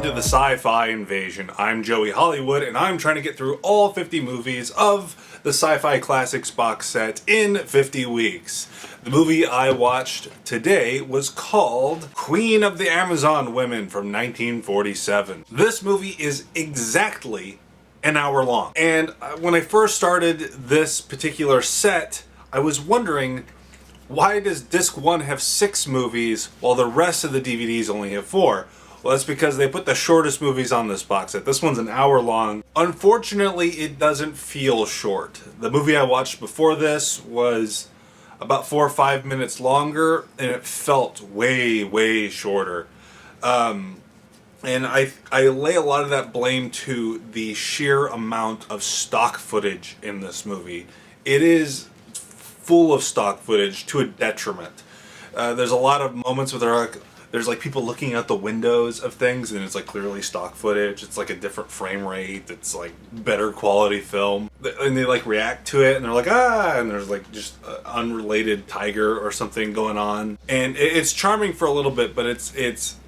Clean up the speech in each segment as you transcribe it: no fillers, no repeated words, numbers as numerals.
to the Sci-Fi Invasion. I'm Joey Hollywood, and I'm trying to get through all 50 movies of the Sci-Fi Classics box set in 50 weeks. The movie I watched today was called Queen of the Amazon Women from 1947. This movie is exactly an hour long. And when I first started this particular set, I was wondering, why does disc 1 have 6 movies while the rest of the DVDs only have 4? Well, that's because they put the shortest movies on this box set. This one's an hour long. Unfortunately, it doesn't feel short. The movie I watched before this was about 4 or 5 minutes longer, and it felt way, way shorter. And I lay a lot of that blame to the sheer amount of stock footage in this movie. It is full of stock footage to a detriment. There's a lot of moments where there's like people looking out the windows of things, and it's like clearly stock footage. It's like a different frame rate. It's like better quality film, and they like react to it, and they're like, ah, and there's like just an unrelated tiger or something going on, and it's charming for a little bit, but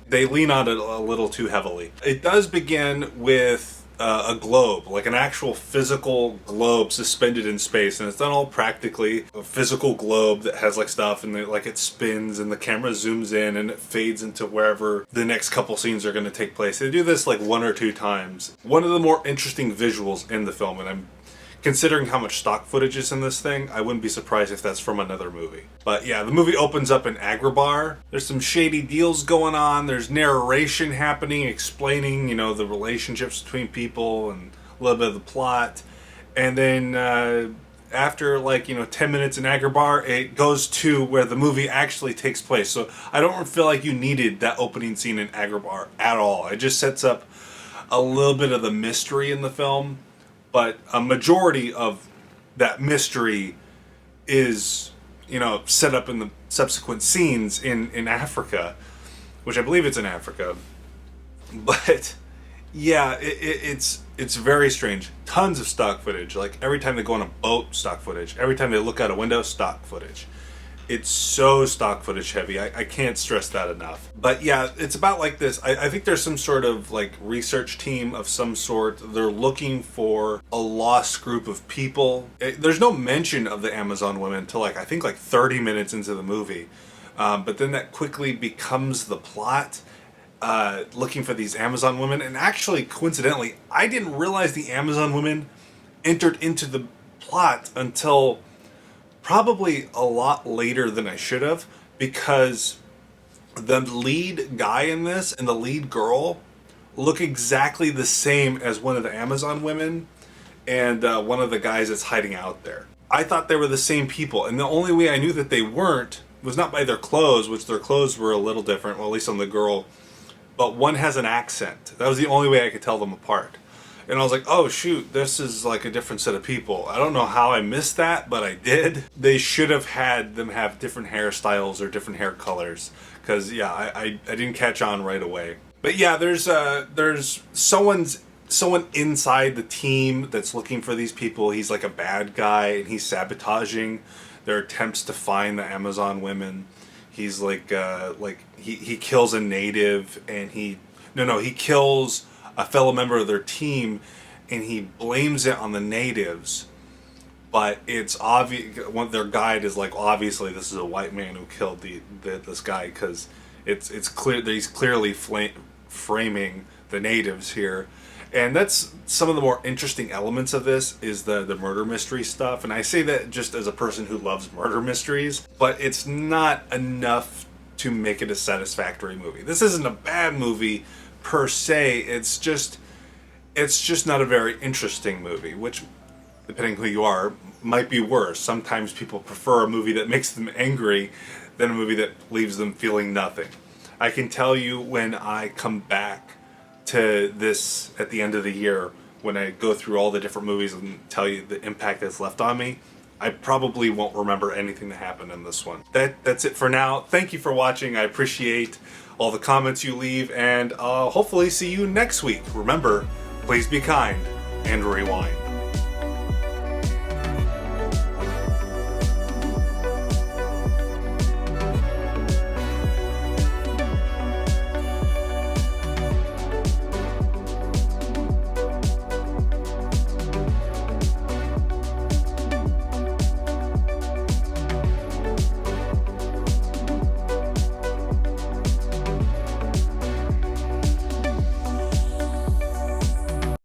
they lean on it a little too heavily. It does begin with a globe, like an actual physical globe suspended in space, and it's done all practically. A physical globe that has like stuff, and it spins, and the camera zooms in, and it fades into wherever the next couple scenes are going to take place. They do this like 1 or 2 times. One of the more interesting visuals in the film, and I'm considering how much stock footage is in this thing, I wouldn't be surprised if that's from another movie. But yeah, the movie opens up in Agrabah. There's some shady deals going on. There's narration happening, explaining, the relationships between people and a little bit of the plot. And then after 10 minutes in Agrabah, it goes to where the movie actually takes place. So I don't feel like you needed that opening scene in Agrabah at all. It just sets up a little bit of the mystery in the film. But a majority of that mystery is, set up in the subsequent scenes in Africa, which I believe it's in Africa. But yeah, it's very strange. Tons of stock footage. Like every time they go on a boat, stock footage. Every time they look out a window, stock footage. It's so stock footage heavy. I can't stress that enough. But yeah, it's about like this. I think there's some sort of like research team of some sort. They're looking for a lost group of people. There's no mention of the Amazon women until I think 30 minutes into the movie. But then that quickly becomes the plot. Looking for these Amazon women. And actually, coincidentally, I didn't realize the Amazon women entered into the plot until probably a lot later than I should have, because the lead guy in this and the lead girl look exactly the same as one of the Amazon women and one of the guys that's hiding out there. I thought they were the same people, and the only way I knew that they weren't was not by their clothes, which their clothes were a little different, well, at least on the girl, but one has an accent. That was the only way I could tell them apart. And I was like, oh shoot, this is like a different set of people. I don't know how I missed that, but I did. They should have had them have different hairstyles or different hair colors. Because yeah, I didn't catch on right away. But yeah, there's someone inside the team that's looking for these people. He's like a bad guy, and he's sabotaging their attempts to find the Amazon women. He's he kills a native, and he kills a fellow member of their team, and he blames it on the natives. But it's obvious, their guide is like, obviously this is a white man who killed this guy, because it's clear that he's clearly framing the natives here. And that's some of the more interesting elements of this, is the murder mystery stuff. And I say that just as a person who loves murder mysteries, but it's not enough to make it a satisfactory movie. This isn't a bad movie per se. It's just not a very interesting movie, which, depending who you are, might be worse. Sometimes people prefer a movie that makes them angry than a movie that leaves them feeling nothing. I can tell you, when I come back to this at the end of the year, when I go through all the different movies and tell you the impact that's left on me, I probably won't remember anything that happened in this one. That's it for now. Thank you for watching. I appreciate all the comments you leave, and hopefully see you next week. Remember, please be kind and rewind.